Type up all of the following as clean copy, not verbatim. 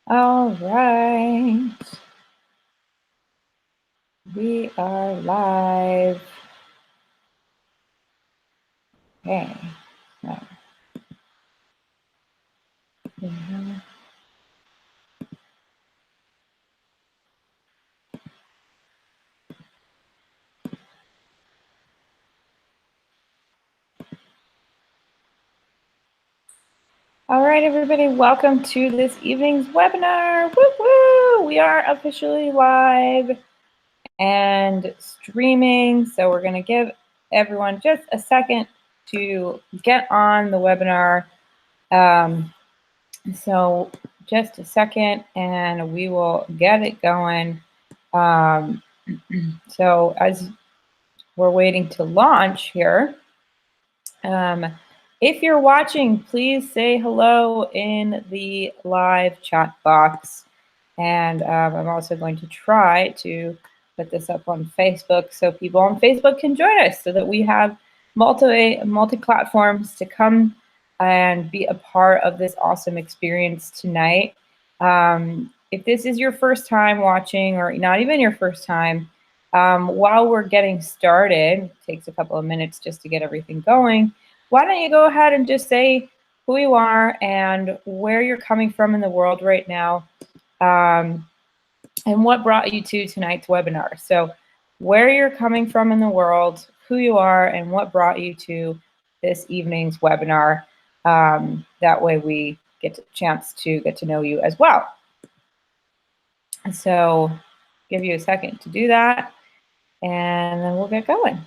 All right. We are live. Okay. So, all right, everybody, welcome to this evening's webinar. Woo woo! We are officially live and streaming. So we're going to give everyone just a second to get on the webinar. So just a second and we will get it going. So as we're waiting to launch here, if you're watching, please say hello in the live chat box. And I'm also going to try to put this up on Facebook so people on Facebook can join us so that we have multi-platforms to come and be a part of this awesome experience tonight. If this is your first time watching or not even your first time, while we're getting started, it takes a couple of minutes just to get everything going. Why don't you go ahead and just say who you are and where you're coming from in the world right now, and what brought you to tonight's webinar. So where you're coming from in the world, who you are, and what brought you to this evening's webinar. That way we get a chance to get to know you as well. So give you a second to do that, and then we'll get going.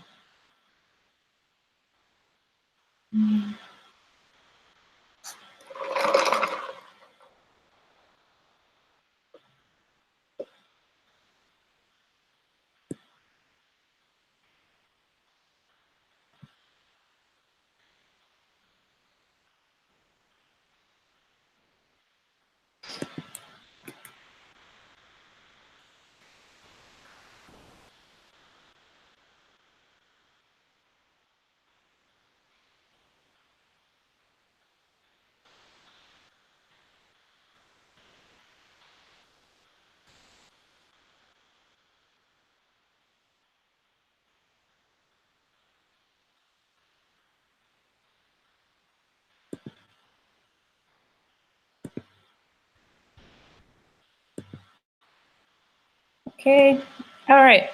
Okay, all right.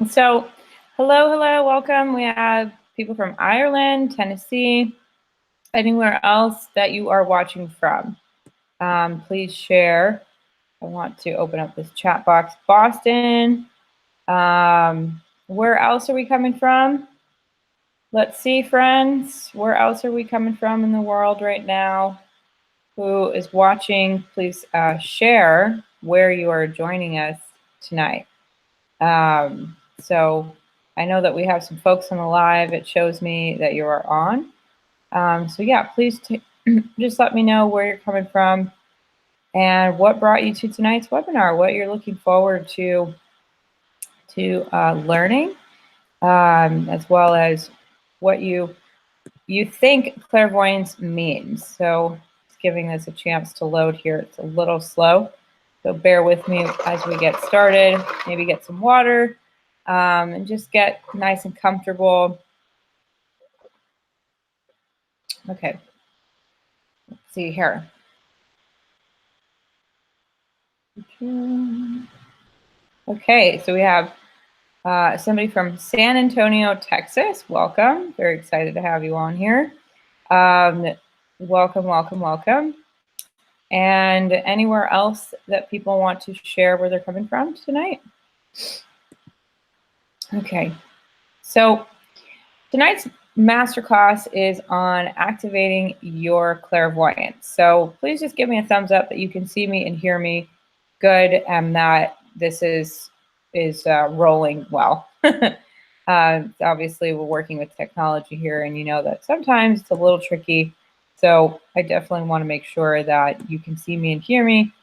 So hello, welcome. We have people from Ireland, Tennessee, anywhere else that you are watching from. Please share. I want to open up this chat box. Boston. Where else are we coming from? Let's see, friends. Where else are we coming from in the world right now? Who is watching? Please share where you are joining us tonight. So I know that we have some folks on the live. It shows me that you are on. So yeah, please just let me know where you're coming from and what brought you to tonight's webinar, what you're looking forward to learning, as well as what you think clairvoyance means. So it's giving this a chance to load here. It's a little slow, so bear with me as we get started. Maybe get some water and just get nice and comfortable. Okay, let's see here. Okay, so we have somebody from San Antonio, Texas. Welcome. Very excited to have you on here. Welcome. And anywhere else that people want to share where they're coming from tonight? Okay, so tonight's masterclass is on activating your clairvoyance. So please just give me a thumbs up that you can see me and hear me good and that this is rolling well. Obviously, we're working with technology here, and you know that sometimes it's a little tricky. So I definitely want to make sure that you can see me and hear me,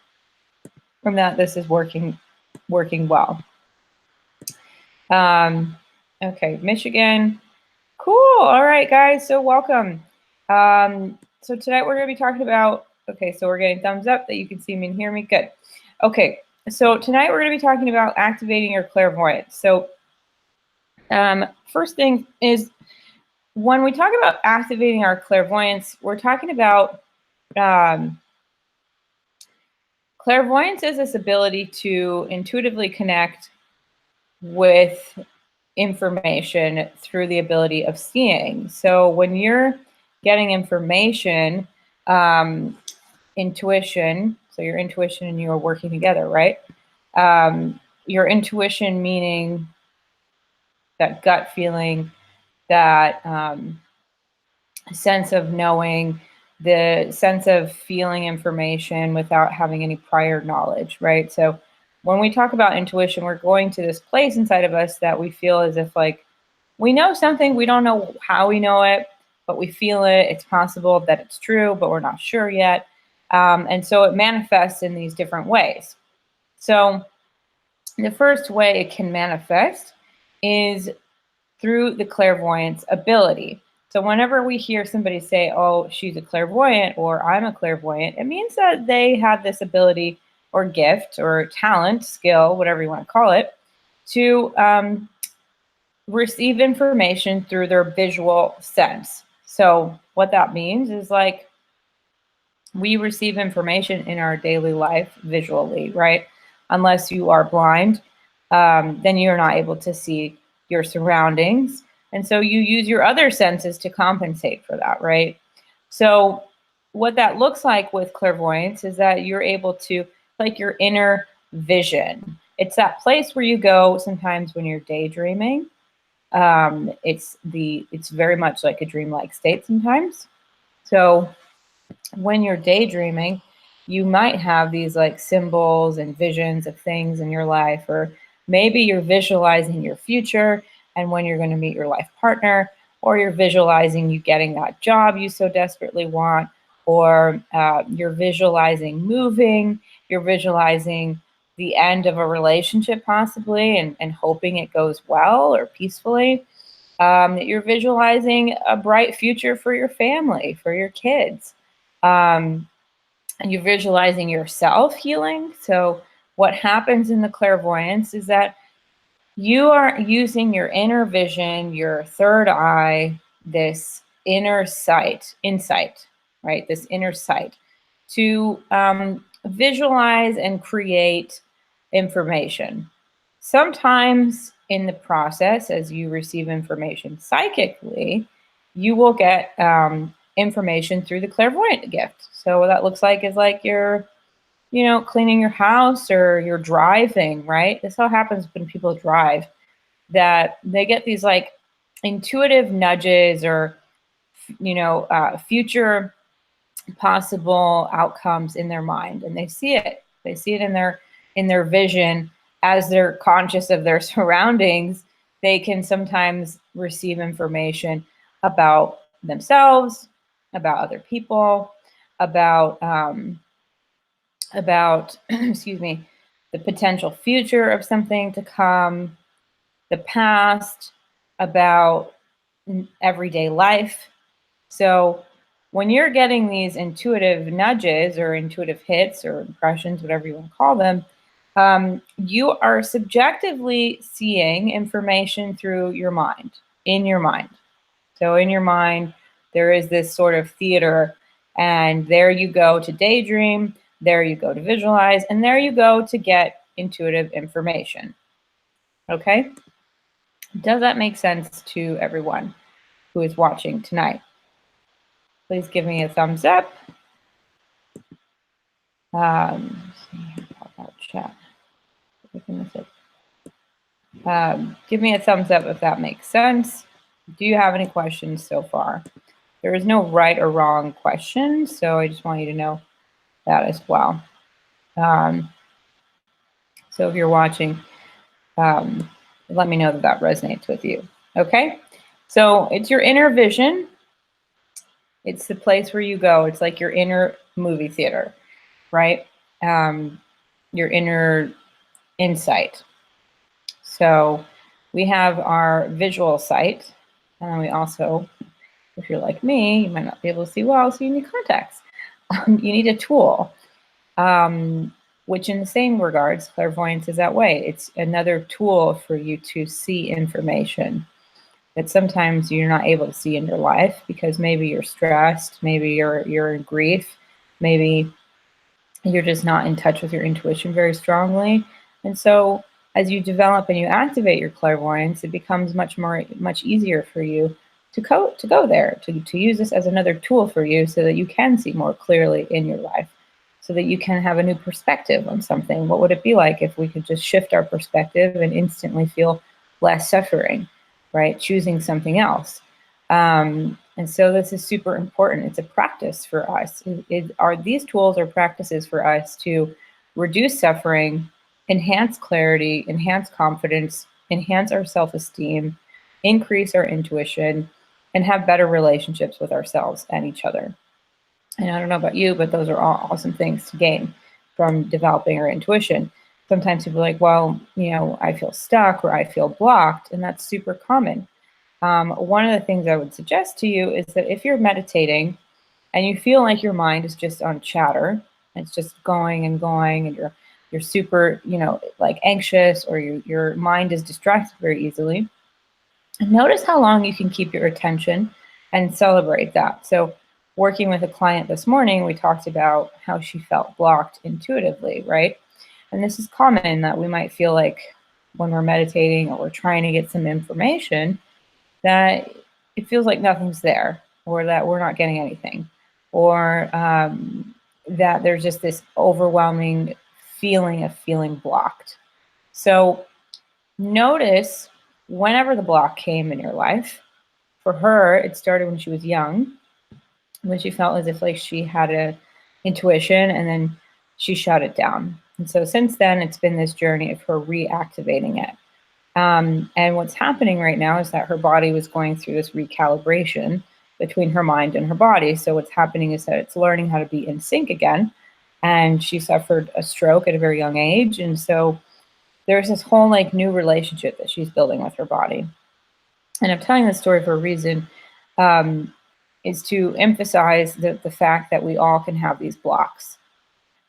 from that this is working well. Okay, Michigan. Cool. All right, guys. So welcome. So tonight we're going to be talking about Okay, so we're getting thumbs up that you can see me and hear me. Good. Okay, so tonight we're going to be talking about activating your clairvoyance. So first thing is, when we talk about activating our clairvoyance, we're talking about clairvoyance is this ability to intuitively connect with information through the ability of seeing. So when you're getting information, intuition, so your intuition and you are working together, right? Your intuition meaning that gut feeling, that sense of knowing, the sense of feeling information without having any prior knowledge, right? So when we talk about intuition, we're going to this place inside of us that we feel as if like we know something, we don't know how we know it, but we feel it. It's possible that it's true, but we're not sure yet. And so it manifests in these different ways. So the first way it can manifest is through the clairvoyance ability. So whenever we hear somebody say, oh, she's a clairvoyant or I'm a clairvoyant, it means that they have this ability or gift or talent, skill, whatever you want to call it, to receive information through their visual sense. So what that means is like we receive information in our daily life visually, right? Unless you are blind, then you're not able to see your surroundings. And so you use your other senses to compensate for that, right? So what that looks like with clairvoyance is that you're able to, like your inner vision. It's that place where you go sometimes when you're daydreaming. It's very much like a dreamlike state sometimes. So when you're daydreaming, you might have these like symbols and visions of things in your life, or maybe you're visualizing your future and when you're going to meet your life partner, or you're visualizing you getting that job you so desperately want, or you're visualizing moving, you're visualizing the end of a relationship possibly and hoping it goes well or peacefully. You're visualizing a bright future for your family, for your kids. And you're visualizing yourself healing. So what happens in the clairvoyance is that you are using your inner vision, your third eye, this inner insight, right? This inner sight to visualize and create information. Sometimes in the process, as you receive information psychically, you will get information through the clairvoyant gift. So what that looks like is like you're, cleaning your house or you're driving, right? This all happens when people drive, that they get these like intuitive nudges or, future possible outcomes in their mind, and they see it. They see it in their vision. As they're conscious of their surroundings, they can sometimes receive information about themselves, about other people, about excuse me, the potential future of something to come, the past, about everyday life. So when you're getting these intuitive nudges or intuitive hits or impressions, whatever you want to call them, you are subjectively seeing information through your mind, in your mind. So in your mind, there is this sort of theater, and there you go to daydream, there you go to visualize, and there you go to get intuitive information. Okay? Does that make sense to everyone who is watching tonight? Please give me a thumbs up. Pop out chat. Give me a thumbs up if that makes sense. Do you have any questions so far? There is no right or wrong question, so I just want you to know that as well. So if you're watching, let me know that that resonates with you. Okay? So it's your inner vision. It's the place where you go. It's like your inner movie theater, right? Your inner insight. So we have our visual sight, and we also, if you're like me, you might not be able to see well, so you need contacts. You need a tool, which in the same regards, clairvoyance is that way. It's another tool for you to see information that sometimes you're not able to see in your life because maybe you're stressed, maybe you're in grief, maybe you're just not in touch with your intuition very strongly. And so as you develop and you activate your clairvoyance, it becomes much easier for you to go there, to use this as another tool for you so that you can see more clearly in your life, so that you can have a new perspective on something. What would it be like if we could just shift our perspective and instantly feel less suffering, right? Choosing something else. And so this is super important. It's a practice for us. These tools are practices for us to reduce suffering, enhance clarity, enhance confidence, enhance our self-esteem, increase our intuition, and have better relationships with ourselves and each other. And I don't know about you, but those are all awesome things to gain from developing our intuition. Sometimes people are like, well, I feel stuck or I feel blocked, and that's super common. One of the things I would suggest to you is that if you're meditating and you feel like your mind is just on chatter, it's just going and going, and you're super, like anxious, or your mind is distracted very easily, notice how long you can keep your attention and celebrate that. So working with a client this morning, we talked about how she felt blocked intuitively, right? And this is common, that we might feel like when we're meditating or we're trying to get some information, that it feels like nothing's there, or that we're not getting anything, or that there's just this overwhelming feeling of feeling blocked. So notice whenever the block came in your life. For her, it started when she was young, when she felt as if like she had a intuition and then she shut it down. And so since then, it's been this journey of her reactivating it. And what's happening right now is that her body was going through this recalibration between her mind and her body. So what's happening is that it's learning how to be in sync again. And she suffered a stroke at a very young age. And so there's this whole like new relationship that she's building with her body. And I'm telling this story for a reason, is to emphasize the fact that we all can have these blocks.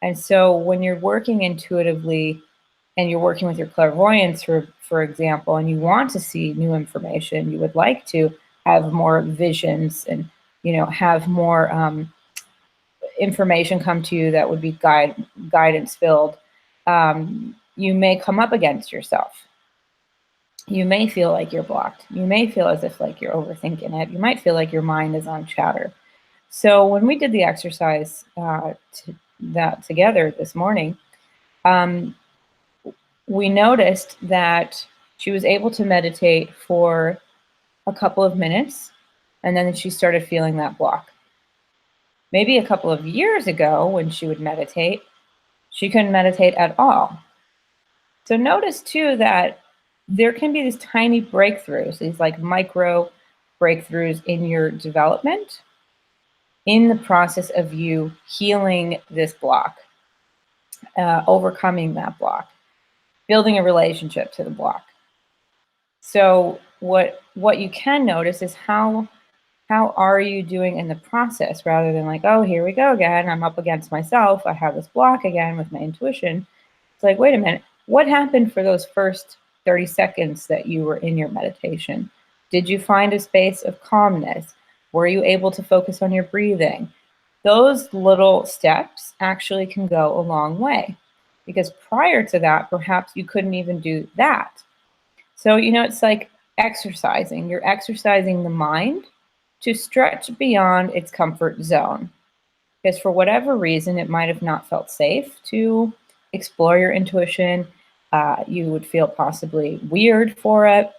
And so when you're working intuitively and you're working with your clairvoyance, for example, and you want to see new information, you would like to have more visions and, have more information come to you that would be guidance filled, you may come up against yourself. You may feel like you're blocked. You may feel as if like you're overthinking it. You might feel like your mind is on chatter. So when we did the exercise together this morning, we noticed that she was able to meditate for a couple of minutes, and then she started feeling that block. Maybe a couple of years ago, when she would meditate, she couldn't meditate at all. So notice too that there can be these tiny breakthroughs, these like micro breakthroughs in your development in the process of you healing this block, overcoming that block, building a relationship to the block. So what you can notice is how are you doing in the process, rather than like, oh, here we go again, I'm up against myself, I have this block again with my intuition. It's like, wait a minute, what happened for those first 30 seconds that you were in your meditation? Did you find a space of calmness? Were you able to focus on your breathing? Those little steps actually can go a long way, because prior to that, perhaps you couldn't even do that. So, it's like exercising. You're exercising the mind to stretch beyond its comfort zone, because for whatever reason, it might have not felt safe to explore your intuition. You would feel possibly weird for it.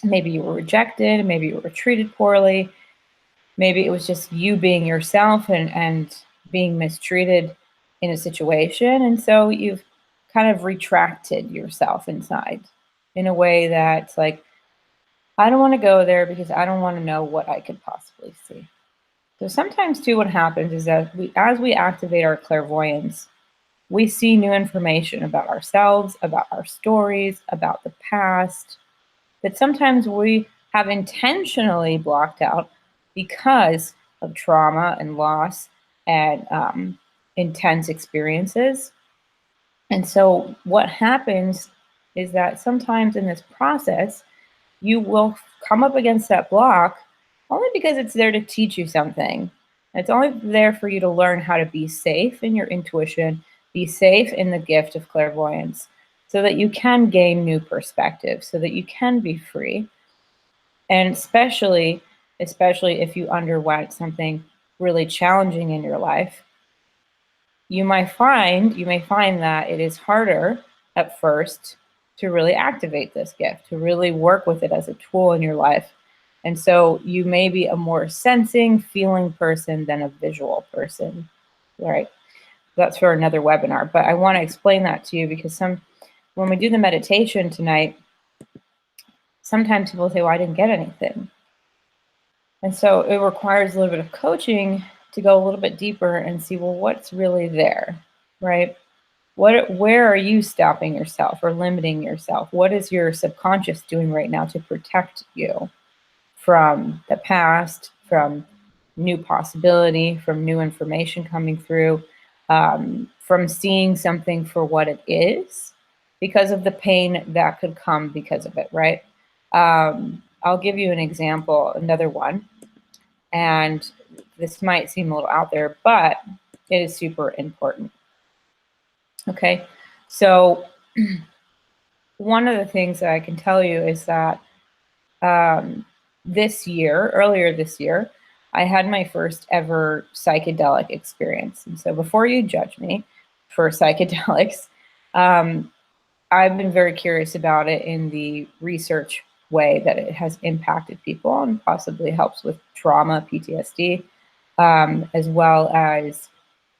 Maybe you were rejected. Maybe you were treated poorly. Maybe it was just you being yourself and being mistreated in a situation. And so you've kind of retracted yourself inside in a way that's like, I don't want to go there because I don't want to know what I could possibly see. So sometimes too, what happens is that as we activate our clairvoyance, we see new information about ourselves, about our stories, about the past, that sometimes we have intentionally blocked out because of trauma and loss and intense experiences. And so what happens is that sometimes in this process, you will come up against that block only because it's there to teach you something. It's only there for you to learn how to be safe in your intuition, be safe in the gift of clairvoyance, so that you can gain new perspectives, so that you can be free. And especially if you underwent something really challenging in your life, you may find that it is harder at first to really activate this gift, to really work with it as a tool in your life. And so you may be a more sensing, feeling person than a visual person. All right. That's for another webinar. But I want to explain that to you because when we do the meditation tonight, sometimes people say, well, I didn't get anything. And so it requires a little bit of coaching to go a little bit deeper and see, well, what's really there, right? Where are you stopping yourself or limiting yourself? What is your subconscious doing right now to protect you from the past, from new possibility, from new information coming through, from seeing something for what it is because of the pain that could come because of it, right? I'll give you an example, another one. And this might seem a little out there, but it is super important. Okay, so one of the things that I can tell you is that earlier this year, I had my first ever psychedelic experience. And so before you judge me for psychedelics, I've been very curious about it in the research way that it has impacted people and possibly helps with trauma, PTSD, as well as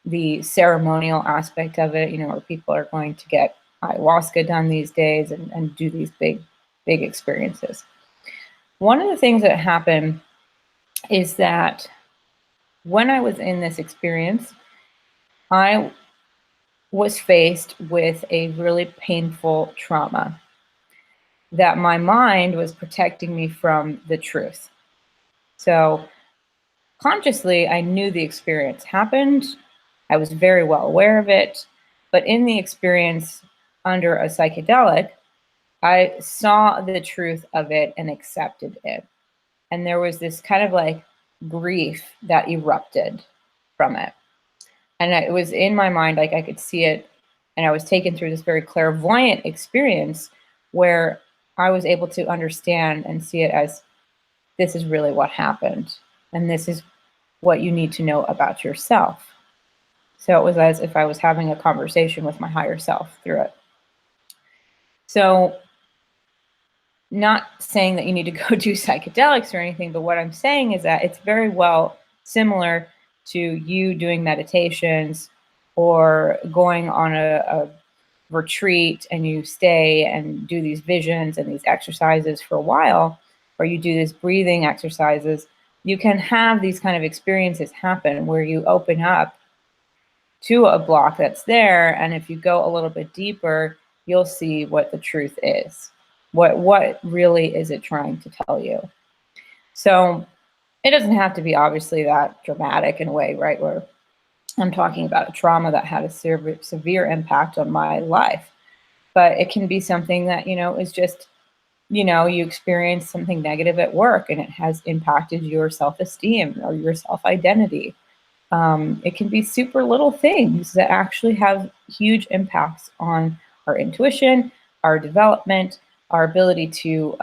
the ceremonial aspect of it, where people are going to get ayahuasca done these days and do these big experiences. One of the things that happened is that when I was in this experience, I was faced with a really painful trauma that my mind was protecting me from the truth. So consciously, I knew the experience happened. I was very well aware of it. But in the experience under a psychedelic, I saw the truth of it and accepted it. And there was this kind of like grief that erupted from it. And it was in my mind, like I could see it. And I was taken through this very clairvoyant experience where I was able to understand and see it as this is really what happened. And this is what you need to know about yourself. So it was as if I was having a conversation with my higher self through it. So not saying that you need to go do psychedelics or anything, but what I'm saying is that it's very well similar to you doing meditations or going on a retreat and you stay and do these visions and these exercises for a while, or you do these breathing exercises. You can have these kind of experiences happen where you open up to a block that's there, and if you go a little bit deeper, you'll see what the truth is. What really is it trying to tell you? So it doesn't have to be obviously that dramatic in a way, right? Where I'm talking about a trauma that had a severe impact on my life. But it can be something that, is just, you experience something negative at work and it has impacted your self-esteem or your self-identity. It can be super little things that actually have huge impacts on our intuition, our development, our ability to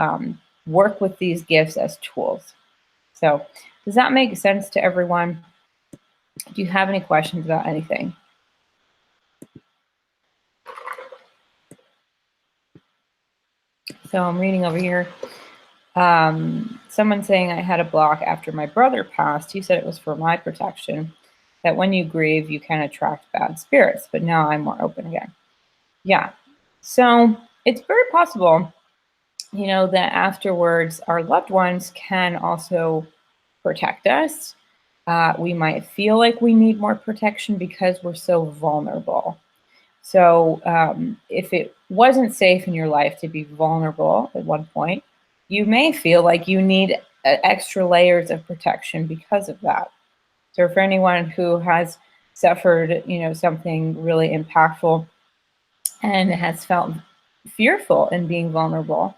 work with these gifts as tools. So does that make sense to everyone? Do you have any questions about anything? So I'm reading over here. Someone saying I had a block after my brother passed. He said it was for my protection, that when you grieve, you can attract bad spirits, but now I'm more open again. Yeah. So it's very possible, that afterwards our loved ones can also protect us. We might feel like we need more protection because we're so vulnerable. So if it wasn't safe in your life to be vulnerable at one point, you may feel like you need extra layers of protection because of that. So for anyone who has suffered, something really impactful and has felt fearful in being vulnerable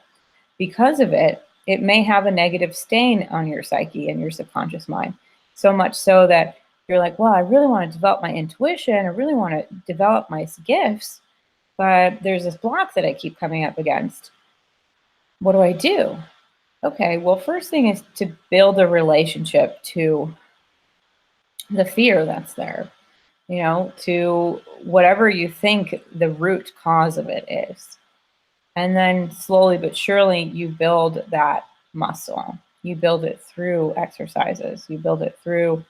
because of it, it may have a negative stain on your psyche and your subconscious mind. So much so that you're like, well, I really want to develop my intuition. I really want to develop my gifts, but there's this block that I keep coming up against. What do I do? Okay, well, first thing is to build a relationship to the fear that's there, to whatever you think the root cause of it is. And then slowly but surely, you build that muscle. You build it through exercises. You build it through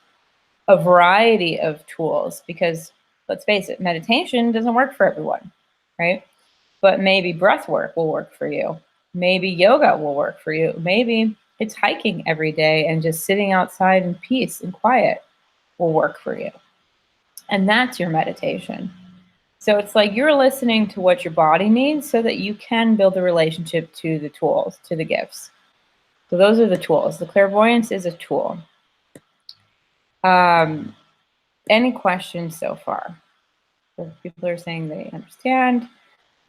a variety of tools because let's face it, meditation doesn't work for everyone, right? But maybe breath work will work for you. Maybe yoga will work for you. Maybe it's hiking every day and just sitting outside in peace and quiet will work for you. And that's your meditation. So it's like you're listening to what your body needs so that you can build a relationship to the tools, to the gifts. So those are the tools. The clairvoyance is a tool. Any questions so far? So people are saying they understand.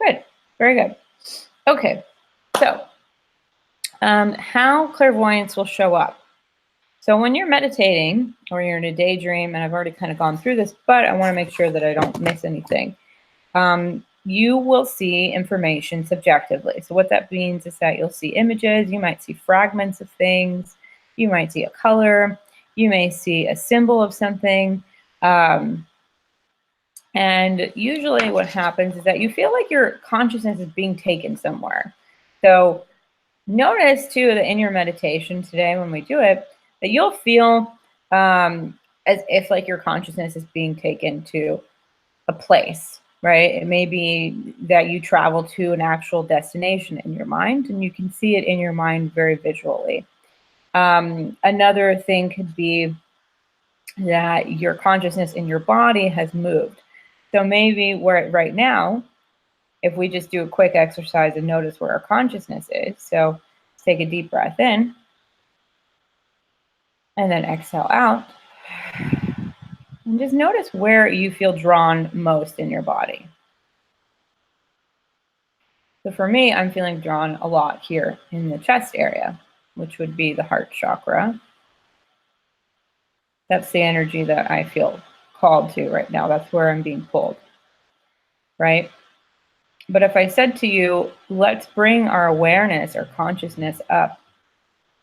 Good. Very good. Okay. So how clairvoyance will show up. So when you're meditating or you're in a daydream, and I've already kind of gone through this, but I want to make sure that I don't miss anything. You will see information subjectively. So what that means is that you'll see images, you might see fragments of things, you might see a color, you may see a symbol of something. And usually what happens is that you feel like your consciousness is being taken somewhere. So notice too that in your meditation today, when we do it, that you'll feel as if like your consciousness is being taken to a place, right? It may be that you travel to an actual destination in your mind and you can see it in your mind very visually. Another thing could be that your consciousness in your body has moved. So maybe where right now, if we just do a quick exercise and notice where our consciousness is. So let's take a deep breath in and then exhale out. And just notice where you feel drawn most in your body. So for me, I'm feeling drawn a lot here in the chest area, which would be the heart chakra. That's the energy that I feel called to right now. That's where I'm being pulled, right? But if I said to you, let's bring our awareness or consciousness up,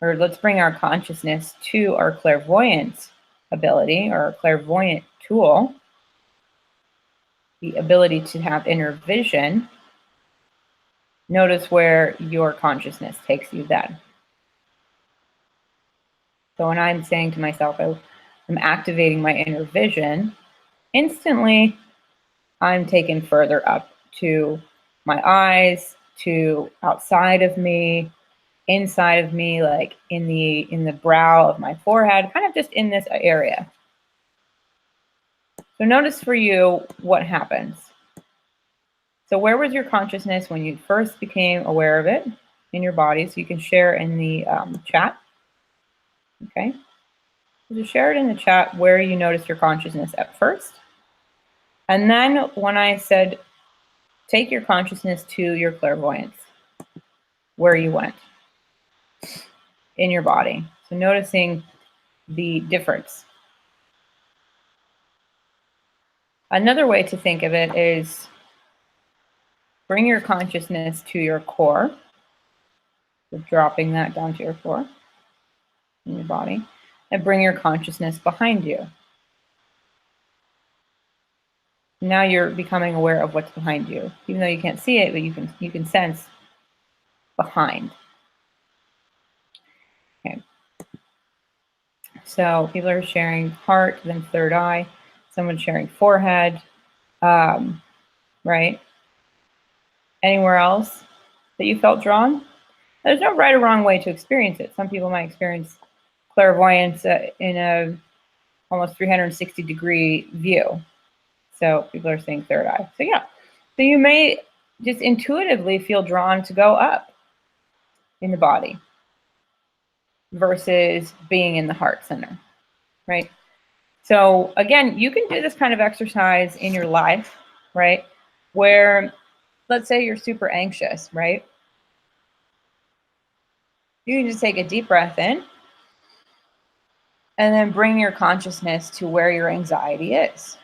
or let's bring our consciousness to our clairvoyance ability or our clairvoyant tool, the ability to have inner vision, notice where your consciousness takes you then. So when I'm saying to myself, I'm activating my inner vision, instantly I'm taken further up to my eyes, to outside of me, inside of me, like in the brow of my forehead, kind of just in this area. So notice for you what happens. So where was your consciousness when you first became aware of it in your body? So you can share in the chat. Okay. So just share it in the chat where you noticed your consciousness at first. And then when I said, take your consciousness to your clairvoyance, where you went in your body. So noticing the difference. Another way to think of it is bring your consciousness to your core. So dropping that down to your core in your body. And bring your consciousness behind you. Now you're becoming aware of what's behind you. Even though you can't see it, but you can sense behind. Okay. So people are sharing heart, then third eye. Someone's sharing forehead. Right? Anywhere else that you felt drawn? There's no right or wrong way to experience it. Some people might experience clairvoyance in a almost 360-degree view. So people are saying third eye. So yeah. So you may just intuitively feel drawn to go up in the body versus being in the heart center, right? So again, you can do this kind of exercise in your life, right? Where, let's say you're super anxious, right? You can just take a deep breath in and then bring your consciousness to where your anxiety is.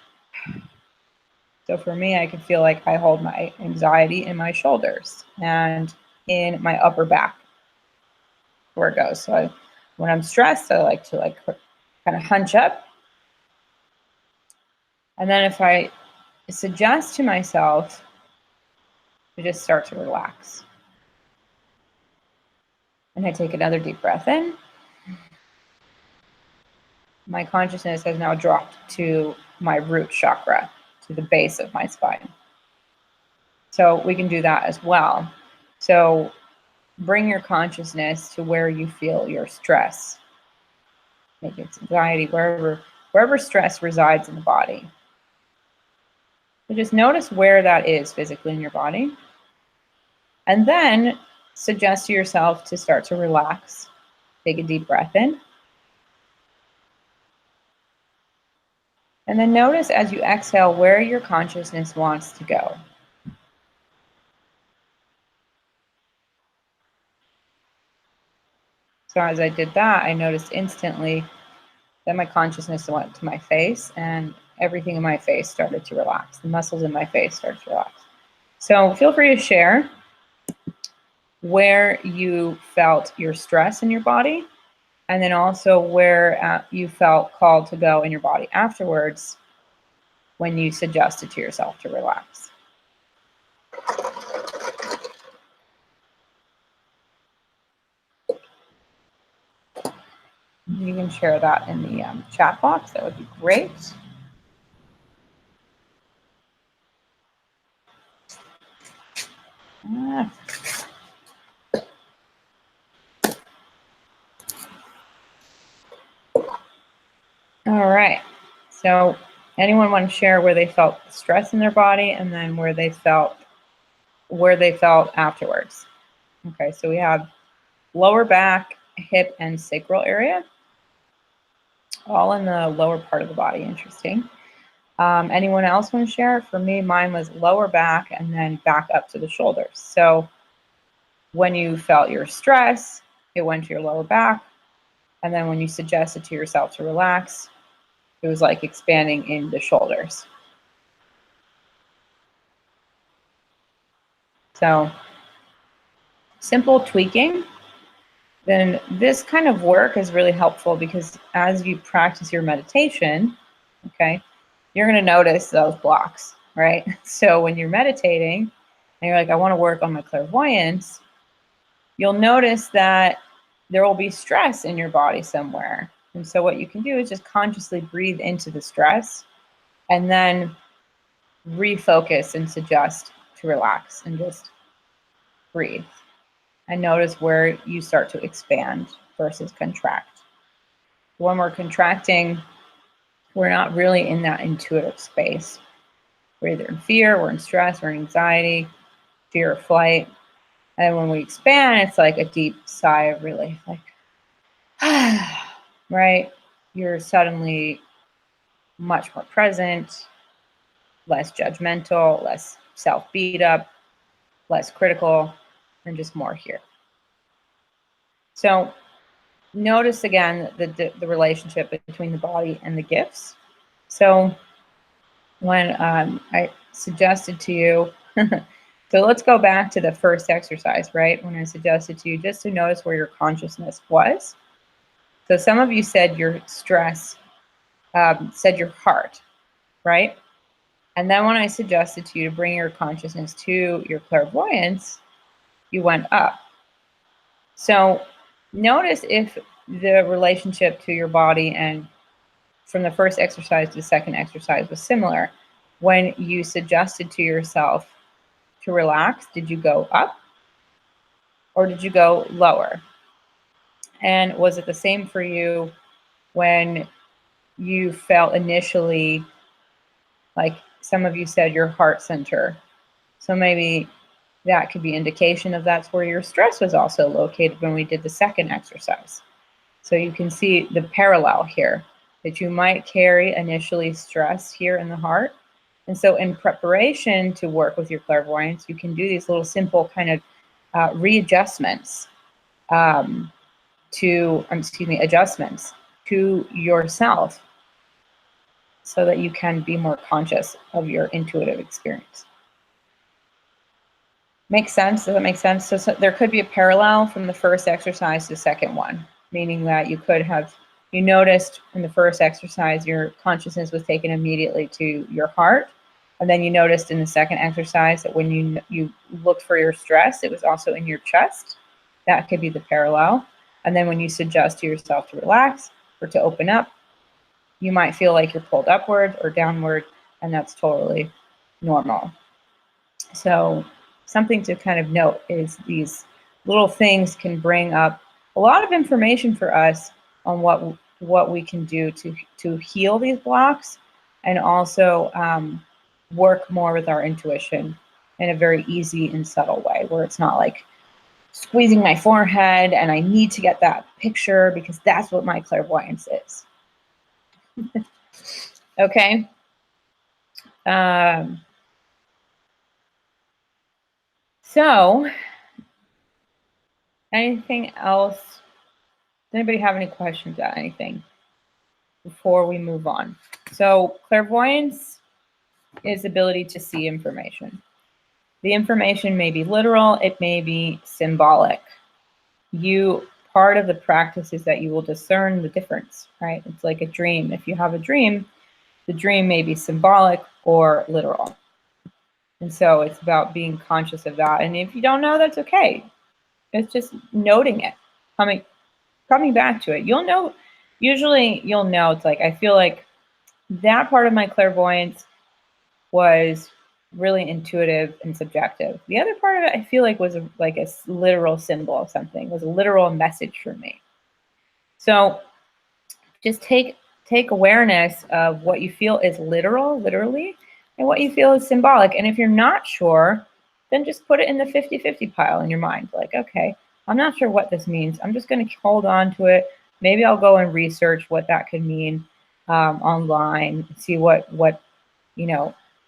So for me, I can feel like I hold my anxiety in my shoulders and in my upper back, where it goes. So when I'm stressed, I like to kind of hunch up. And then if I suggest to myself to just start to relax, and I take another deep breath in, my consciousness has now dropped to my root chakra, to the base of my spine. So we can do that as well. So bring your consciousness to where you feel your stress. Maybe it's anxiety, wherever stress resides in the body. So just notice where that is physically in your body. And then suggest to yourself to start to relax. Take a deep breath in. And then notice as you exhale where your consciousness wants to go. So as I did that, I noticed instantly that my consciousness went to my face and everything in my face started to relax. The muscles in my face started to relax. So feel free to share where you felt your stress in your body, and then also where you felt called to go in your body afterwards when you suggested to yourself to relax. You can share that in the chat box. That would be great. All right. So anyone want to share where they felt stress in their body and then where they felt afterwards? Okay, so we have lower back, hip, and sacral area, all in the lower part of the body. Interesting. Anyone else want to share? For me, mine was lower back and then back up to the shoulders. So when you felt your stress, it went to your lower back. And then when you suggested to yourself to relax, it was like expanding in the shoulders. So simple tweaking. Then this kind of work is really helpful because as you practice your meditation, okay, you're going to notice those blocks, right? So when you're meditating and you're like, I want to work on my clairvoyance, you'll notice that there will be stress in your body somewhere. And so what you can do is just consciously breathe into the stress and then refocus and suggest to relax and just breathe. And notice where you start to expand versus contract. When we're contracting, we're not really in that intuitive space. We're either in fear, we're in stress, we're in anxiety, fear of flight. And when we expand, it's like a deep sigh of relief, like, right? You're suddenly much more present, less judgmental, less self-beat up, less critical, and just more here. So notice again the relationship between the body and the gifts. So when I suggested to you, so let's go back to the first exercise, right? When I suggested to you just to notice where your consciousness was. So some of you said your stress, said your heart, right? And then when I suggested to you to bring your consciousness to your clairvoyance, you went up. So notice if the relationship to your body and from the first exercise to the second exercise was similar. When you suggested to yourself to relax, did you go up or did you go lower? And was it the same for you when you felt initially, like some of you said, your heart center? So maybe that could be indication of that's where your stress was also located when we did the second exercise. So you can see the parallel here. that you might carry initially stress here in the heart. And so in preparation to work with your clairvoyance, you can do these little simple kind of readjustments adjustments to yourself so that you can be more conscious of your intuitive experience. Makes sense? Does that make sense? So there could be a parallel from the first exercise to the second one, meaning that you noticed in the first exercise, your consciousness was taken immediately to your heart. And then you noticed in the second exercise that when you looked for your stress, it was also in your chest. That could be the parallel. And then when you suggest to yourself to relax or to open up, you might feel like you're pulled upward or downward, and that's totally normal. So something to kind of note is these little things can bring up a lot of information for us on what we can do to heal these blocks, and also work more with our intuition in a very easy and subtle way, where it's not like squeezing my forehead and I need to get that picture because that's what my clairvoyance is. Okay. So anything else? Does anybody have any questions about anything before we move on? So clairvoyance is the ability to see information. The information may be literal, it may be symbolic. Part of the practice is that you will discern the difference, right? It's like a dream. If you have a dream, the dream may be symbolic or literal. And so it's about being conscious of that. And if you don't know, that's okay. It's just noting it, coming back to it. Usually you'll know, it's like, I feel like that part of my clairvoyance was really intuitive and subjective. The other part of it, I feel like, was like a literal symbol of something, was a literal message for me. So just take awareness of what you feel is literally, and what you feel is symbolic. And if you're not sure, then just put it in the 50-50 pile in your mind. Like, okay, I'm not sure what this means. I'm just going to hold on to it. Maybe I'll go and research what that could mean online, see what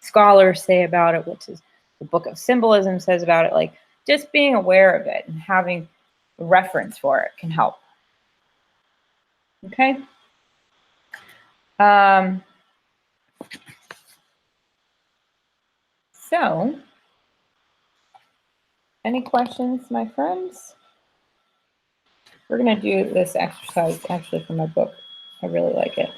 scholars say about it, what the Book of Symbolism says about it. Like, just being aware of it and having a reference for it can help. Okay. So, any questions, my friends? We're going to do this exercise actually from my book. I really like it.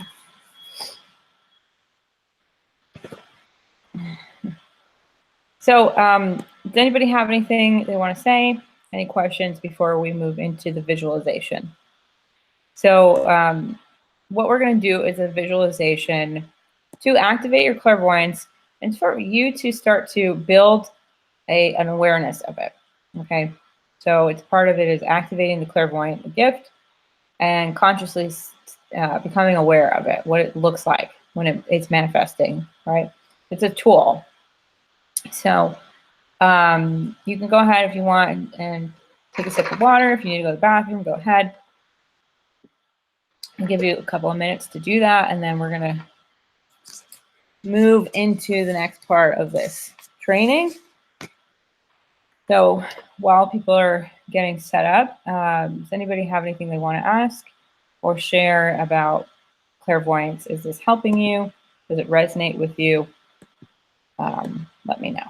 So, does anybody have anything they want to say? Any questions before we move into the visualization? So, what we're going to do is a visualization to activate your clairvoyance and for you to start to build an awareness of it. Okay, so it's part of it is activating the clairvoyant gift and consciously becoming aware of it, what it looks like when it's manifesting, right? It's a tool. So you can go ahead if you want and take a sip of water. If you need to go to the bathroom, go ahead. I'll give you a couple of minutes to do that, and then we're going to move into the next part of this training. So while people are getting set up, does anybody have anything they want to ask or share about clairvoyance? Is this helping you? Does it resonate with you? Let me know.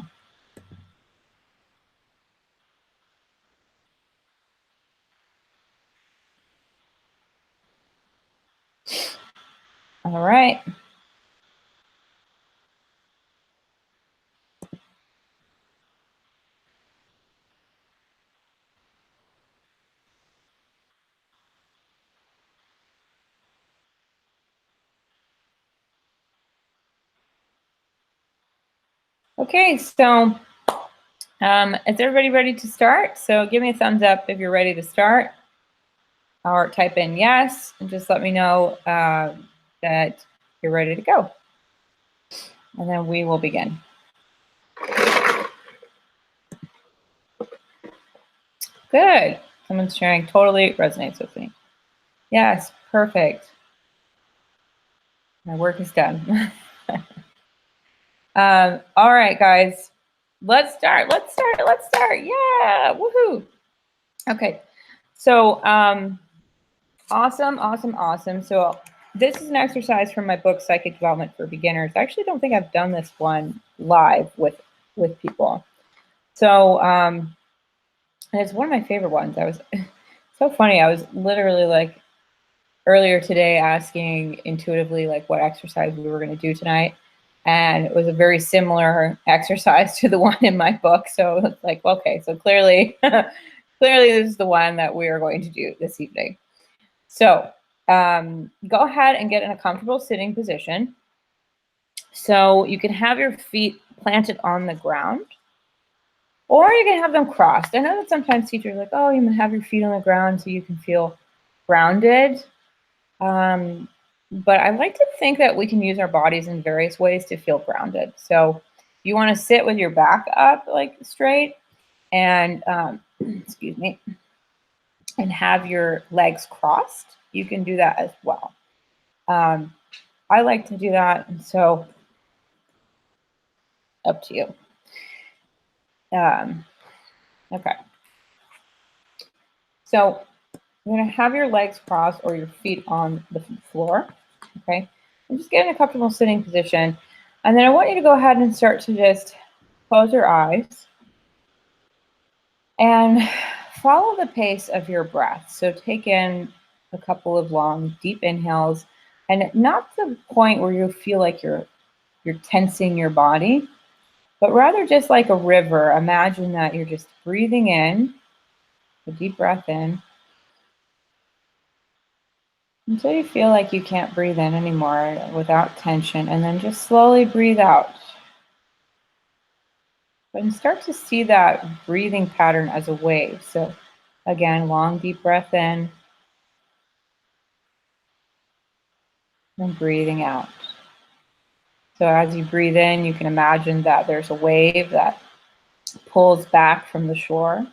All right. Okay, so is everybody ready to start? So give me a thumbs up if you're ready to start, or type in yes, and just let me know that you're ready to go. And then we will begin. Good. Someone's sharing totally resonates with me. Yes, perfect. My work is done. All right, guys, let's start. Yeah, woohoo. Okay, so awesome. So this is an exercise from my book, Psychic Development for Beginners. I actually don't think I've done this one live with people. So and it's one of my favorite ones. I was so funny. I was literally like earlier today asking intuitively like what exercise we were going to do tonight, and it was a very similar exercise to the one in my book. So it's like, okay, so clearly clearly this is the one that we are going to do this evening. So go ahead and get in a comfortable sitting position. So you can have your feet planted on the ground, or you can have them crossed. I know that sometimes teachers are like, oh, you can have your feet on the ground so you can feel grounded. But I like to think that we can use our bodies in various ways to feel grounded. So you want to sit with your back up like straight and excuse me, and have your legs crossed. You can do that as well. I like to do that, and so up to you. Okay. So you're going to have your legs crossed or your feet on the floor. Okay. And just get in a comfortable sitting position. And then I want you to go ahead and start to just close your eyes and follow the pace of your breath. So take in a couple of long, deep inhales, and not to the point where you feel like you're tensing your body, but rather just like a river. Imagine that you're just breathing in, a deep breath in, until you feel like you can't breathe in anymore without tension, and then just slowly breathe out. And start to see that breathing pattern as a wave. So again, long, deep breath in, and breathing out. So as you breathe in, you can imagine that there's a wave that pulls back from the shore.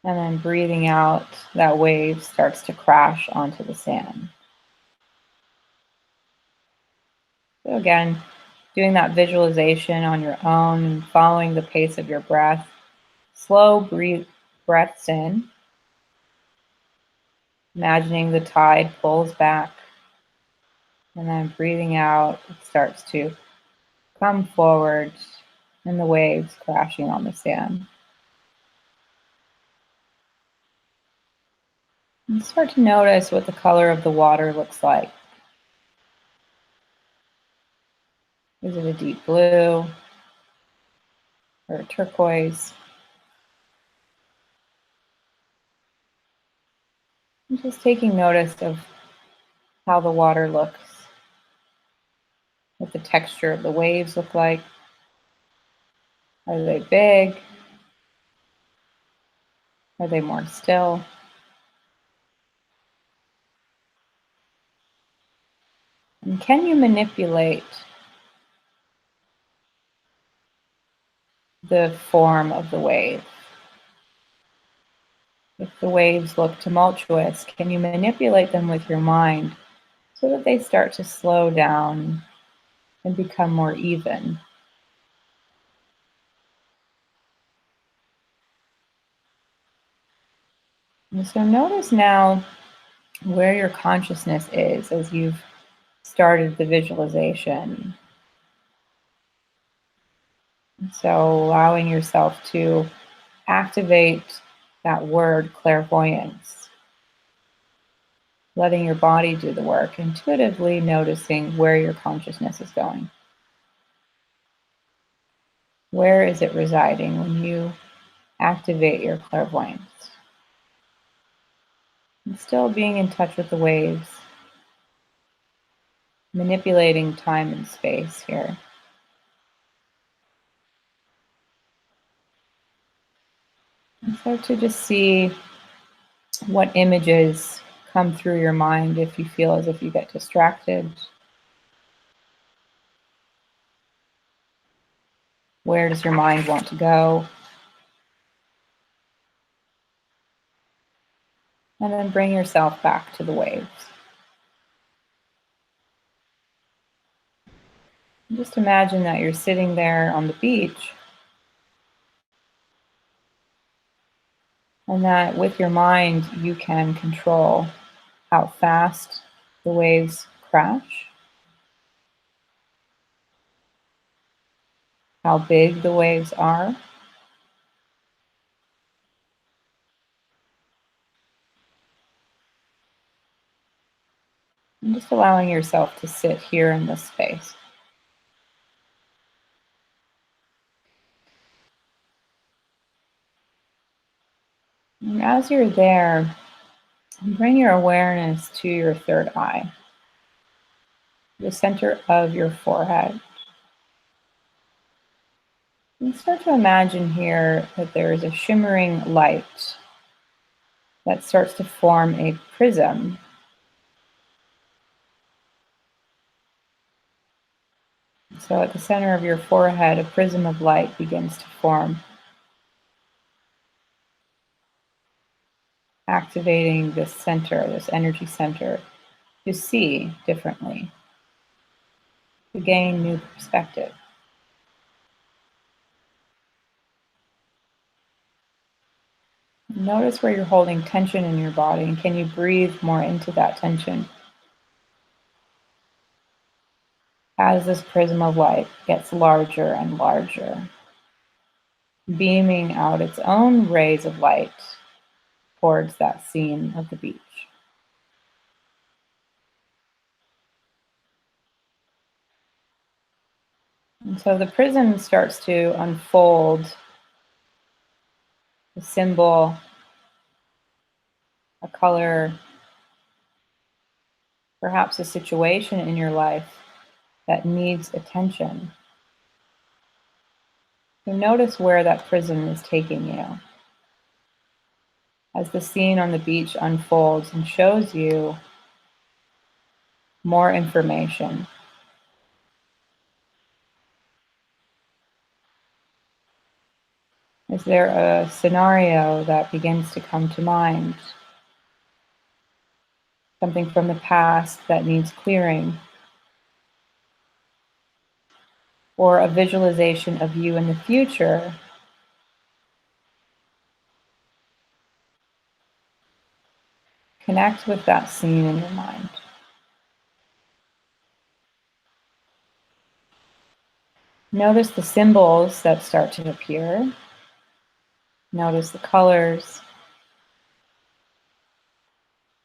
And then breathing out, that wave starts to crash onto the sand. So again, doing that visualization on your own and following the pace of your breath. Slow breaths in, imagining the tide pulls back, and then breathing out, it starts to come forward and the waves crashing on the sand. And start to notice what the color of the water looks like. Is it a deep blue or a turquoise? And just taking notice of how the water looks, what the texture of the waves look like. Are they big? Are they more still? And can you manipulate the form of the wave? If the waves look tumultuous, can you manipulate them with your mind so that they start to slow down and become more even? And so notice now where your consciousness is as you've started the visualization. So allowing yourself to activate that word clairvoyance, letting your body do the work, intuitively noticing where your consciousness is going. Where is it residing when you activate your clairvoyance? And still being in touch with the waves, manipulating time and space here. And start to just see what images come through your mind if you feel as if you get distracted. Where does your mind want to go? And then bring yourself back to the waves. Just imagine that you're sitting there on the beach and that with your mind you can control how fast the waves crash, how big the waves are, and just allowing yourself to sit here in this space. And as you're there, bring your awareness to your third eye, the center of your forehead. And start to imagine here that there is a shimmering light that starts to form a prism. So at the center of your forehead, a prism of light begins to form, activating this center, this energy center, to see differently, to gain new perspective. Notice where you're holding tension in your body, and can you breathe more into that tension as this prism of light gets larger and larger, beaming out its own rays of light towards that scene of the beach. And so the prism starts to unfold a symbol, a color, perhaps a situation in your life that needs attention. So notice where that prism is taking you as the scene on the beach unfolds and shows you more information. Is there a scenario that begins to come to mind? Something from the past that needs clearing? Or a visualization of you in the future? Connect with that scene in your mind. Notice the symbols that start to appear. Notice the colors,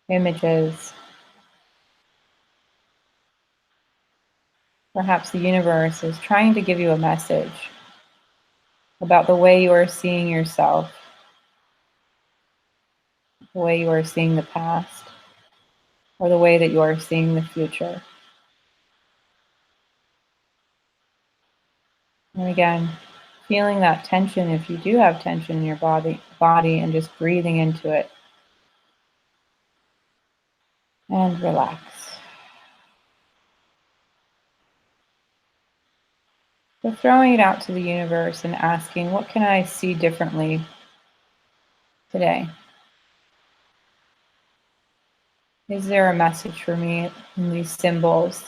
images. Perhaps the universe is trying to give you a message about the way you are seeing yourself, the way you are seeing the past, or the way that you are seeing the future. And again, feeling that tension, if you do have tension in your body, and just breathing into it. And relax. So throwing it out to the universe and asking, what can I see differently today? Is there a message for me in these symbols?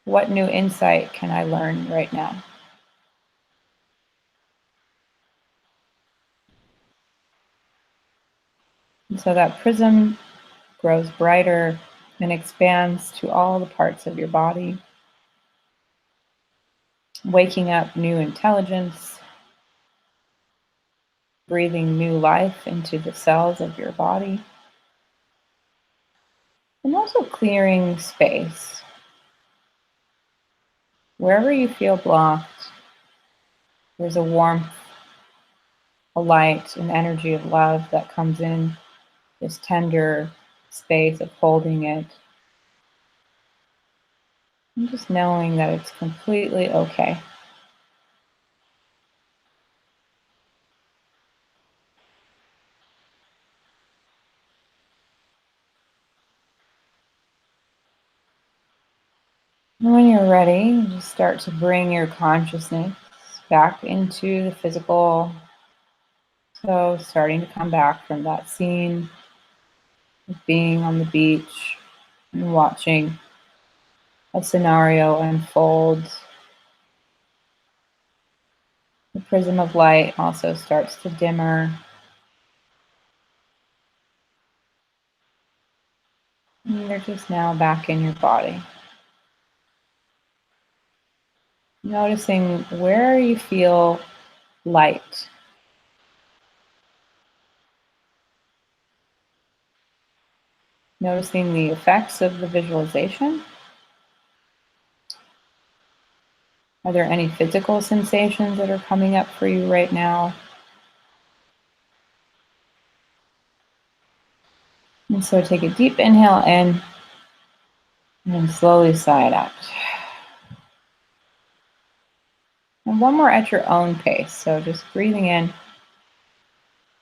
What new insight can I learn right now? And so that prism grows brighter and expands to all the parts of your body, waking up new intelligence, breathing new life into the cells of your body, and also clearing space. Wherever you feel blocked, there's a warmth, a light, an energy of love that comes in, this tender space of holding it, and just knowing that it's completely okay. And when you're ready, you just start to bring your consciousness back into the physical. So starting to come back from that scene of being on the beach, and watching a scenario unfold. The prism of light also starts to dimmer. And you're just now back in your body. Noticing where you feel light. Noticing the effects of the visualization. Are there any physical sensations that are coming up for you right now? And so take a deep inhale in and slowly sigh it out. And one more at your own pace. So just breathing in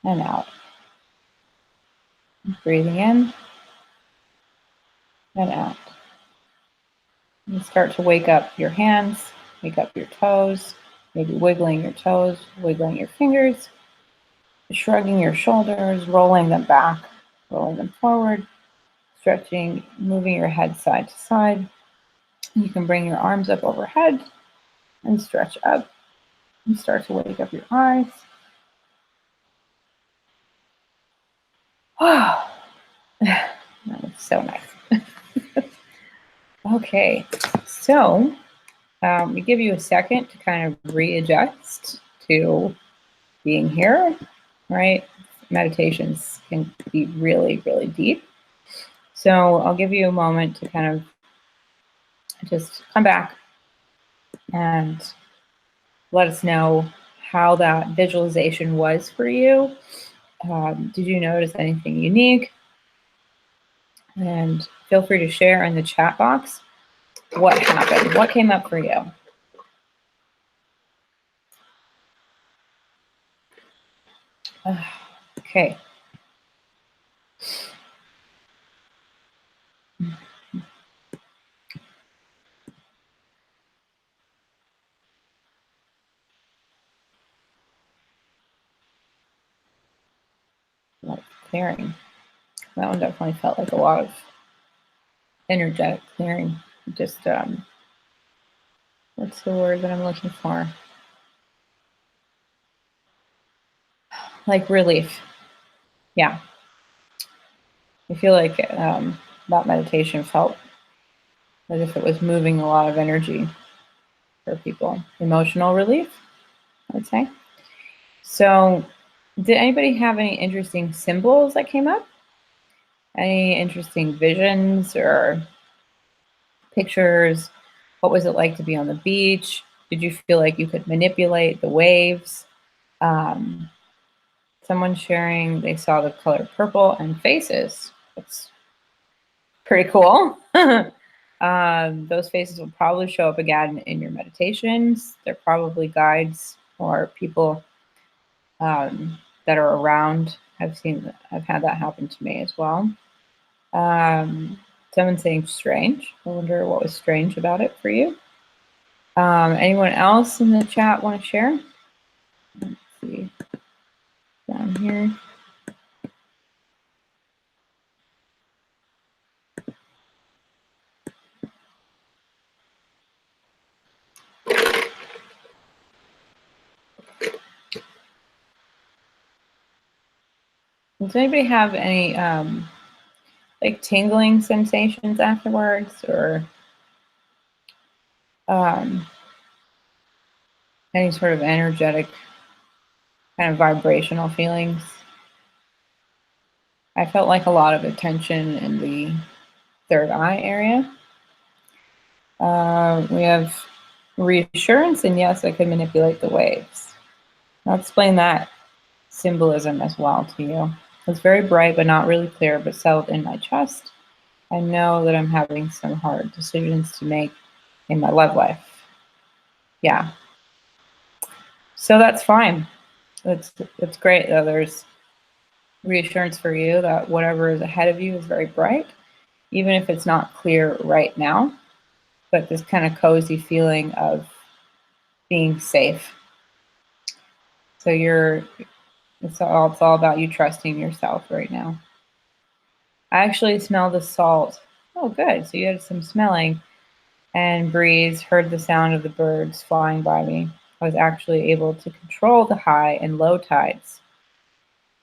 and out. Breathing in and out. And start to wake up your hands, wake up your toes, maybe wiggling your toes, wiggling your fingers, shrugging your shoulders, rolling them back, rolling them forward, stretching, moving your head side to side. You can bring your arms up overhead and stretch up and start to wake up your eyes. Oh, that was so nice. Okay, so we give you a second to kind of readjust to being here, right? Meditations can be really, really deep. So I'll give you a moment to kind of just come back and let us know how that visualization was for you. Did you notice anything unique? And feel free to share in the chat box what happened, what came up for you. Okay. Like clearing. That one definitely felt like a lot of energetic clearing. Just, what's the word that I'm looking for? Like relief. Yeah. I feel like that meditation felt as if it was moving a lot of energy for people. Emotional relief, I would say. So, did anybody have any interesting symbols that came up? Any interesting visions or pictures? What was it like to be on the beach? Did you feel like you could manipulate the waves? Someone sharing they saw the color purple and faces. That's pretty cool. Those faces will probably show up again in your meditations. They're probably guides or people that are around. I've had that happen to me as well. Someone saying strange. I wonder what was strange about it for you. Anyone else in the chat want to share? Let's see. Down here. Does anybody have any like tingling sensations afterwards, or any sort of energetic kind of vibrational feelings? I felt like a lot of attention in the third eye area. We have reassurance, and yes, I can manipulate the waves. I'll explain that symbolism as well to you. It's very bright, but not really clear, but settled in my chest. I know that I'm having some hard decisions to make in my love life. Yeah. So that's fine. It's great that there's reassurance for you that whatever is ahead of you is very bright, even if it's not clear right now, but this kind of cozy feeling of being safe. So it's all about you trusting yourself right now. I actually smell the salt Oh, good. So you had some smelling and breeze, heard the sound of the birds flying by me. I was actually able to control the high and low tides.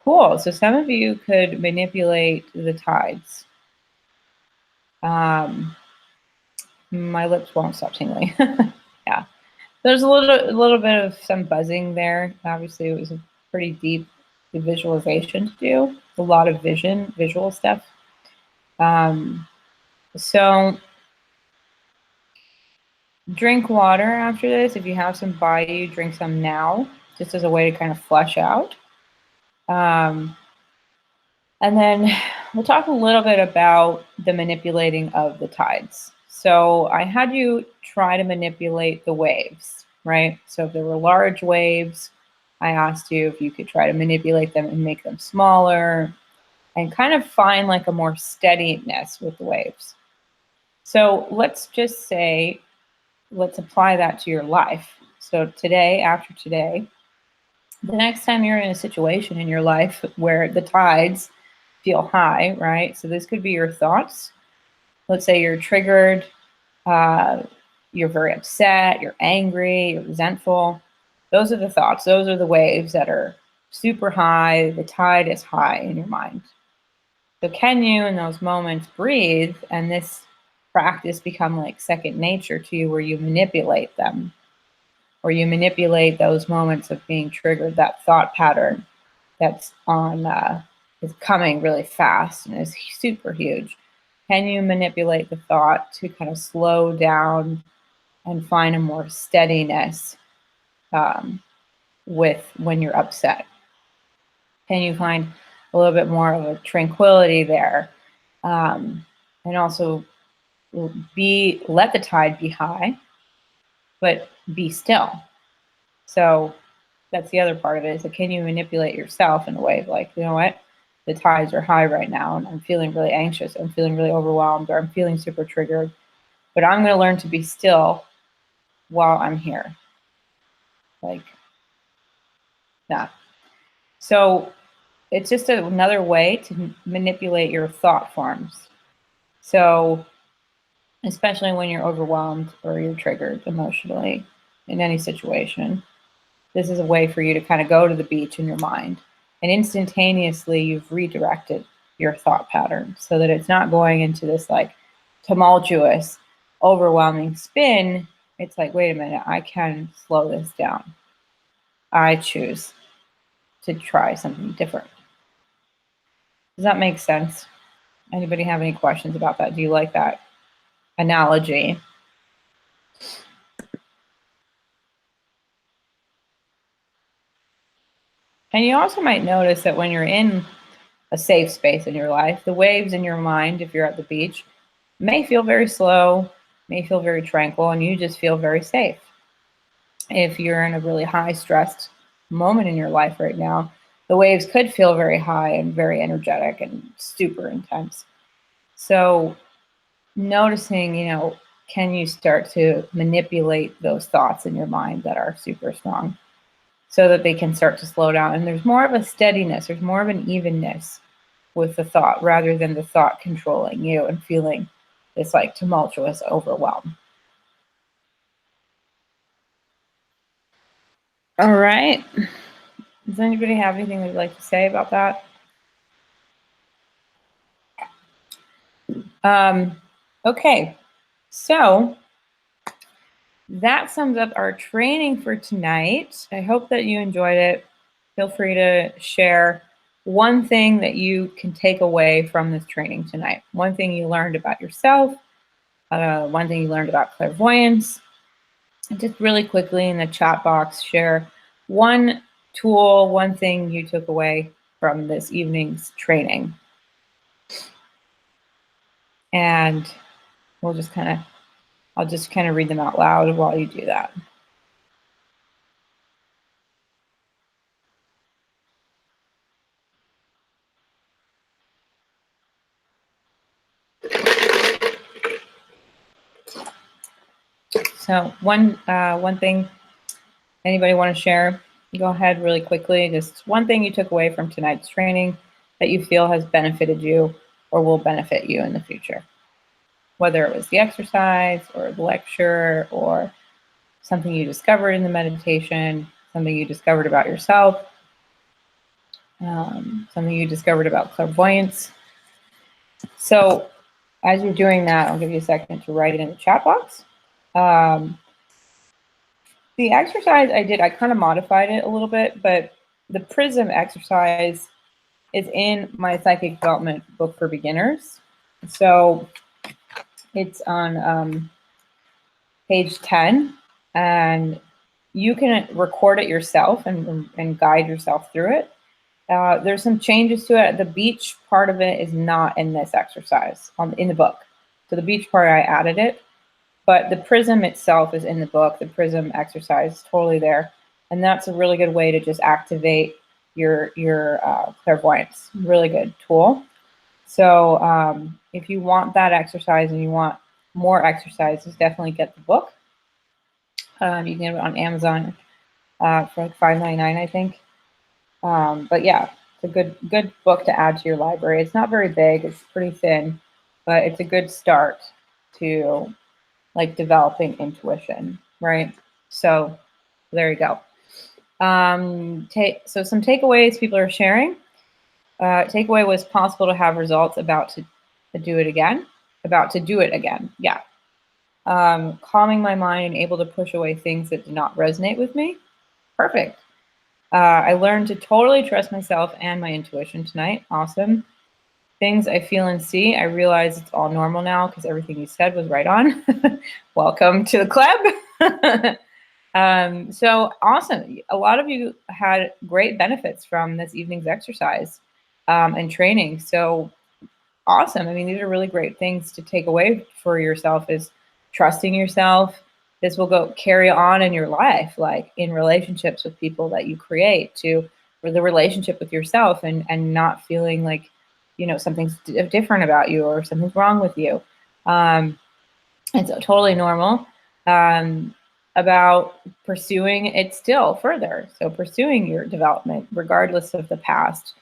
Cool. So some of you could manipulate the tides. Um, my lips won't stop tingling. Yeah. There's a little bit of some buzzing there. Obviously, it was a pretty deep visualization to do. A lot of visual stuff. So drink water after this. If you have some by you, drink some now, just as a way to kind of flush out. And then we'll talk a little bit about the manipulating of the tides. So I had you try to manipulate the waves, right? So if there were large waves, I asked you if you could try to manipulate them and make them smaller and kind of find like a more steadiness with the waves. So let's just say, let's apply that to your life. So today, after today, the next time you're in a situation in your life where the tides feel high, right? So this could be your thoughts. Let's say you're triggered, you're very upset, you're angry, you're resentful. Those are the thoughts. Those are the waves that are super high. The tide is high in your mind. So can you, in those moments, breathe and this practice become like second nature to you, where you manipulate them, or you manipulate those moments of being triggered, that thought pattern that's on is coming really fast and is super huge. Can you manipulate the thought to kind of slow down and find a more steadiness with when you're upset? Can you find a little bit more of a tranquility there? And also let the tide be high, but be still. So that's the other part of it, is that can you manipulate yourself in a way of like, you know what, the tides are high right now and I'm feeling really anxious, I'm feeling really overwhelmed, or I'm feeling super triggered, but I'm going to learn to be still while I'm here. Like that. So it's just another way to manipulate your thought forms. So especially when you're overwhelmed or you're triggered emotionally in any situation, this is a way for you to kind of go to the beach in your mind, and instantaneously you've redirected your thought pattern so that it's not going into this like tumultuous, overwhelming spin. It's like, wait a minute, I can slow this down. I choose to try something different. Does that make sense? Anybody have any questions about that? Do you like that analogy? And you also might notice that when you're in a safe space in your life, the waves in your mind, if you're at the beach, may feel very slow, may feel very tranquil, and you just feel very safe. If you're in a really high stressed moment in your life right now, the waves could feel very high and very energetic and super intense. So noticing, can you start to manipulate those thoughts in your mind that are super strong so that they can start to slow down? And there's more of a steadiness, there's more of an evenness with the thought, rather than the thought controlling you and feeling this like tumultuous overwhelm. All right. Does anybody have anything they'd like to say about that? Okay, so that sums up our training for tonight. I hope that you enjoyed it. Feel free to share one thing that you can take away from this training tonight. One thing you learned about yourself, one thing you learned about clairvoyance. And just really quickly in the chat box, share one tool, one thing you took away from this evening's training. And I'll just kind of read them out loud while you do that. So one thing, anybody want to share? Go ahead really quickly. Just one thing you took away from tonight's training that you feel has benefited you or will benefit you in the future. whether it was the exercise or the lecture or something you discovered in the meditation, something you discovered about yourself, something you discovered about clairvoyance. So as you're doing that, I'll give you a second to write it in the chat box. The exercise I did, I kind of modified it a little bit, but the prism exercise is in my psychic development book for beginners. So it's on page 10, and you can record it yourself and guide yourself through it. There's some changes to it. The beach part of it is not in this exercise in the book. So the beach part, I added it, but the prism itself is in the book. The prism exercise is totally there. And that's a really good way to just activate your clairvoyance. Really good tool. So if you want that exercise and you want more exercises, definitely get the book. You can get it on Amazon for like $5.99, I think. But yeah, it's a good book to add to your library. It's not very big, it's pretty thin, but it's a good start to like developing intuition, right? So there you go. So some takeaways people are sharing. Takeaway was possible to have results about to do it again. Yeah. Calming my mind and able to push away things that did not resonate with me. Perfect. I learned to totally trust myself and my intuition tonight. Awesome. Things I feel and see, I realize it's all normal now because everything you said was right on. Welcome to the club. So awesome. A lot of you had great benefits from this evening's exercise and training. So awesome. I mean, these are really great things to take away for yourself, is trusting yourself. This will carry on in your life, like in relationships with people that you create, or the relationship with yourself, and not feeling like, you know, something's different about you or something's wrong with you. It's totally normal. About pursuing it still further. So pursuing your development regardless of the past.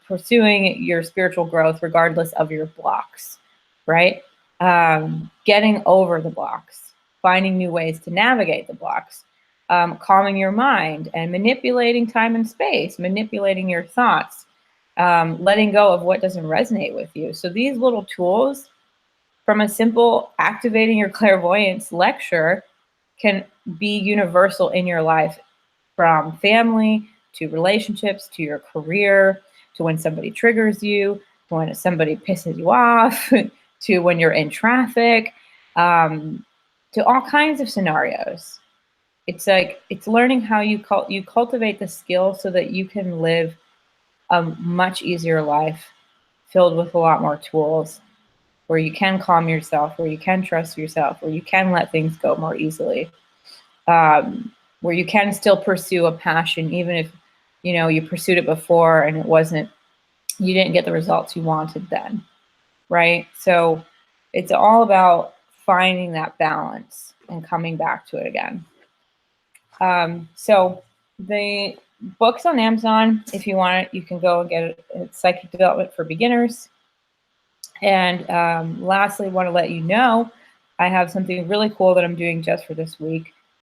Pursuing your spiritual growth regardless of your blocks, right? Getting over the blocks, finding new ways to navigate the blocks, calming your mind and manipulating time and space, manipulating your thoughts, letting go of what doesn't resonate with you. So these little tools, from a simple activating your clairvoyance lecture, can be universal in your life, from family to relationships, to your career, to when somebody triggers you, to when somebody pisses you off, to when you're in traffic, to all kinds of scenarios. It's like, it's learning how you cultivate the skill so that you can live a much easier life filled with a lot more tools, where you can calm yourself, where you can trust yourself, where you can let things go more easily, where you can still pursue a passion, even if, you know, you pursued it before and you didn't get the results you wanted then, right? So it's all about finding that balance and coming back to it again. So the book's on Amazon. If you want it, you can go and get it. It's Psychic Development for Beginners. And lastly, want to let you know, I have something really cool that I'm doing just for this week.